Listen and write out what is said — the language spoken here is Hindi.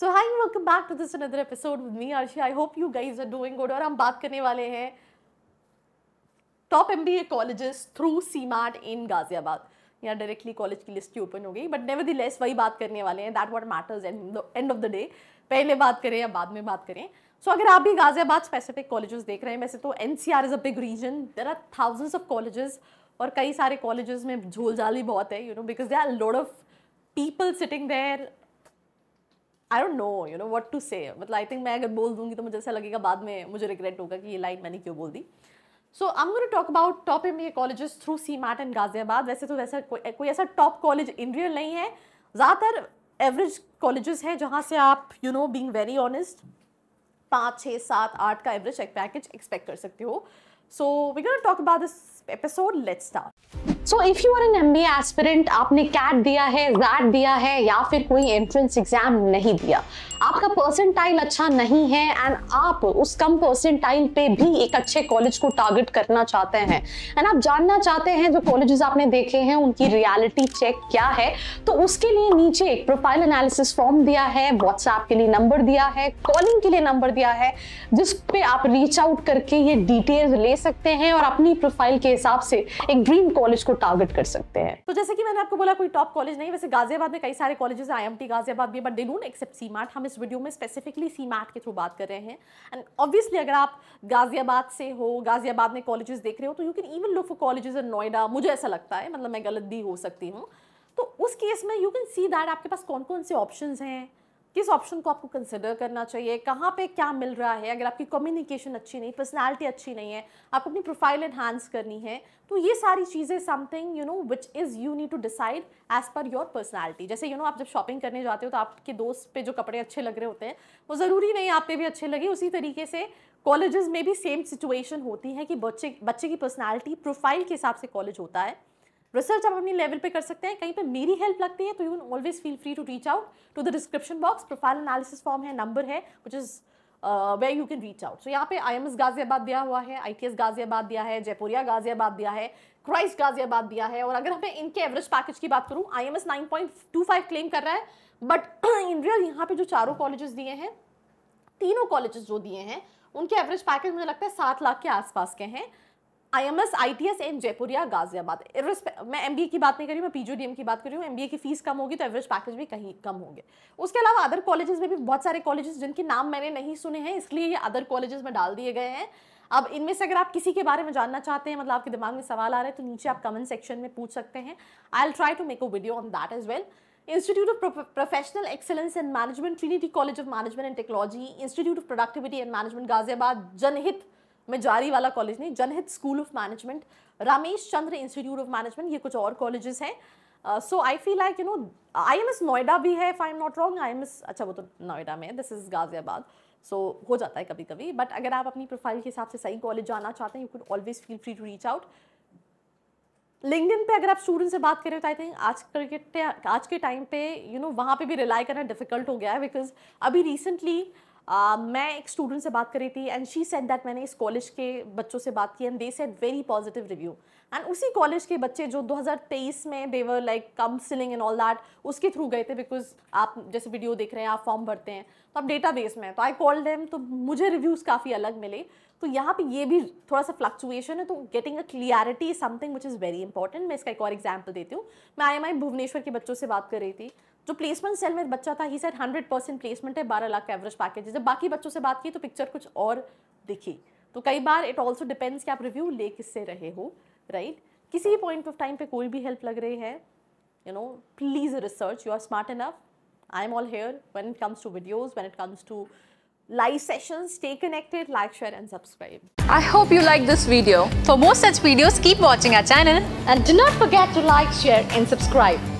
So hi and welcome back to this another episode with me Arshi. I hope you guys are doing good. और हम बात करने वाले हैं top MBA colleges through CMAT इन गाजियाबाद. यहाँ डायरेक्टली कॉलेज की लिस्ट की ओपन हो गई, बट नेवरदीलेस वही बात करने वाले हैं. That what matters end of the day. पहले बात करें या बाद में बात करें. सो अगर आप भी गाजियाबाद स्पेसिफिक कॉलेजेस देख रहे हैं, वैसे तो NCR is a big region. There are thousands of colleges और कई सारे कॉलेजेस में झोल झाली बहुत है, because there are lot of people sitting there. I don't know what to say. मतलब I think मैं अगर बोल दूंगी तो मुझे ऐसा लगेगा बाद में मुझे रिग्रेट होगा कि ये लाइन मैंने क्यों बोल दी. So I'm going to talk about top MBA colleges through CMAT and Ghaziabad. वैसे तो वैसा कोई ऐसा टॉप कॉलेज इन रियल नहीं है. ज़्यादातर एवरेज कॉलेजेस हैं जहाँ से आप बीइंग वेरी ऑनेस्ट 5, 6, 7, 8 का एवरेज पैकेज एक्सपेक्ट कर सकते हो. So we're going to talk about this episode. Let's start. So if you are an MBA aspirant, आपने CAT दिया है, ZAT दिया है या फिर कोई एंट्रेंस एग्जाम नहीं दिया, आपका परसेंटाइल अच्छा नहीं है एंड आप उस कम परसेंटाइल पे भी एक अच्छे कॉलेज को टारगेट करना चाहते हैं एंड आप जानना चाहते हैं जो कॉलेजेस आपने देखे हैं उनकी रियलिटी चेक क्या है, तो उसके लिए नीचे एक प्रोफाइल एनालिसिस फॉर्म दिया है, व्हाट्सएप के लिए नंबर दिया है, कॉलिंग के लिए नंबर दिया है, जिस पे आप रीच आउट करके ये डिटेल्स ले सकते हैं और अपनी प्रोफाइल के हिसाब से एक ड्रीम कॉलेज को टारगेट कर सकते हैं. तो जैसे कि मैंने आपको बोला कोई टॉप कॉलेज नहीं. वैसे गाजियाबाद में कई सारे कॉलेजेस हैं, IMT गाजियाबाद भी, but they don't accept CMAT. हम इस वीडियो में स्पेसिफिकली CMAT के थ्रू बात कर रहे हैं. एंड ऑब्वियसली अगर आप गाजियाबाद से हो, गाजियाबाद में कॉलेजेस देख रहे हो, तो you can even look for colleges in Noida. मुझे ऐसा लगता है, मतलब मैं गलत भी हो सकती हूँ. तो उस केस में यू कैन सी दैट आपके पास कौन कौन से ऑप्शंस हैं, किस ऑप्शन को आपको कंसिडर करना चाहिए, कहाँ पे क्या मिल रहा है. अगर आपकी कम्युनिकेशन अच्छी नहीं, पर्सनालिटी अच्छी नहीं है, आपको अपनी प्रोफाइल एनहांस करनी है, तो ये सारी चीज़ें something which is you need to decide as per your personality. जैसे आप जब शॉपिंग करने जाते हो तो आपके दोस्त पे जो कपड़े अच्छे लग रहे होते हैं वो ज़रूरी नहीं आप पे भी अच्छे लगे. उसी तरीके से कॉलेजेस में भी सेम सिचुएशन होती है कि बच्चे की पर्सनैलिटी प्रोफाइल के हिसाब से कॉलेज होता है. रिसर्च आप अपनी लेवल पे कर सकते हैं. कहीं पे मेरी हेल्प लगती है तो you can always feel free to reach out to the description box. Profile analysis form है, नंबर है, which is where you can reach out. So यहाँ पे IMS गाजियाबाद दिया हुआ है, ITS गाजियाबाद दिया है, जयपुरिया गाजियाबाद दिया है, क्राइस्ट गाजियाबाद दिया है. और अगर हमें इनके एवरेज पैकेज की बात करूँ, IMS 9.25 क्लेम कर रहा है, बट इन रियल यहाँ पे जो चारों कॉलेजेस दिए हैं, तीनों कॉलेजेस जो दिए हैं, उनके एवरेज पैकेज मुझे लगता है 7 लाख के आसपास के हैं. IMS, ITS and Jaipuria Ghaziabad. मैं MBA की बात नहीं कर रही हूँ, मैं PGDM की बात कर रही हूँ. MBA की फीस कम होगी तो एवरेज पैकेज भी कहीं कम होंगे. उसके अलावा अदर कॉलेजेस में भी बहुत सारे कॉलेजेस जिनके नाम मैंने नहीं सुने हैं, इसलिए ये अदर कॉलेजेस में डाल दिए गए हैं. अब इनमें से अगर आप किसी के बारे में जानना चाहते हैं, मतलब आपके दिमाग में सवाल आ रहे हैं, तो नीचे आप कमेंट सेक्शन में पूछ सकते हैं. I will try to make a video on that as well. Institute of Professional Excellence and Management, Trinity College of Management and Technology, Institute of Productivity and Management Ghaziabad, जनहित में जारी वाला कॉलेज नहीं, Janhit school of management, Ramesh Chandra institute of management, ये कुछ और कॉलेजेस हैं. So I feel like IMS Noida भी है, if I am not wrong. IMS अच्छा वो तो नोएडा में है, दिस इज गाजियाबाद. सो हो जाता है कभी कभी, बट अगर आप अपनी प्रोफाइल के हिसाब से सही कॉलेज जाना चाहते हैं, you can always feel free to reach out. LinkedIn पे अगर आप स्टूडेंट से बात करें तो आई थिंक आज के टाइम पे वहाँ पे भी रिलाई करना डिफिकल्ट हो गया है. बिकॉज अभी रिसेंटली मैं एक स्टूडेंट से बात कर रही थी एंड शी सेड दैट मैंने इस कॉलेज के बच्चों से बात की and they said very positive review. And उसी कॉलेज के बच्चे जो 2023 में they were like counselling and all that, उसके थ्रू गए थे. बिकॉज आप जैसे वीडियो देख रहे हैं, आप फॉर्म भरते हैं तो आप डेटाबेस में हैं, तो आई कॉल्ड देम, तो मुझे रिव्यूज़ काफ़ी अलग मिले. तो यहाँ पे ये भी थोड़ा सा फ्लक्चुएशन है. तो getting a clarity is something which is very important. मैं इसका एक और एग्जाम्पल देती हूँ. मैं IMI भुवनेश्वर के बच्चों से बात कर रही थी. जो प्लेसमेंट सेल में बच्चा था, ही सेड 100% प्लेसमेंट है, 12 लाख का एवरेज पैकेज. जब बाकी बच्चों से बात की तो पिक्चर कुछ और दिखी. तो कई बार इट ऑल्सो डिपेंड्स कि आप रिव्यू ले किससे रहे हो, राइट. किसी भी पॉइंट ऑफ टाइम पे कोई भी हेल्प लग रही है, please research. You are smart enough. I am all here when it comes to videos, when it comes to live sessions. Stay connected, like, share and subscribe. I hope you like this video. For more such videos, keep watching our channel and do not forget to like, share and subscribe.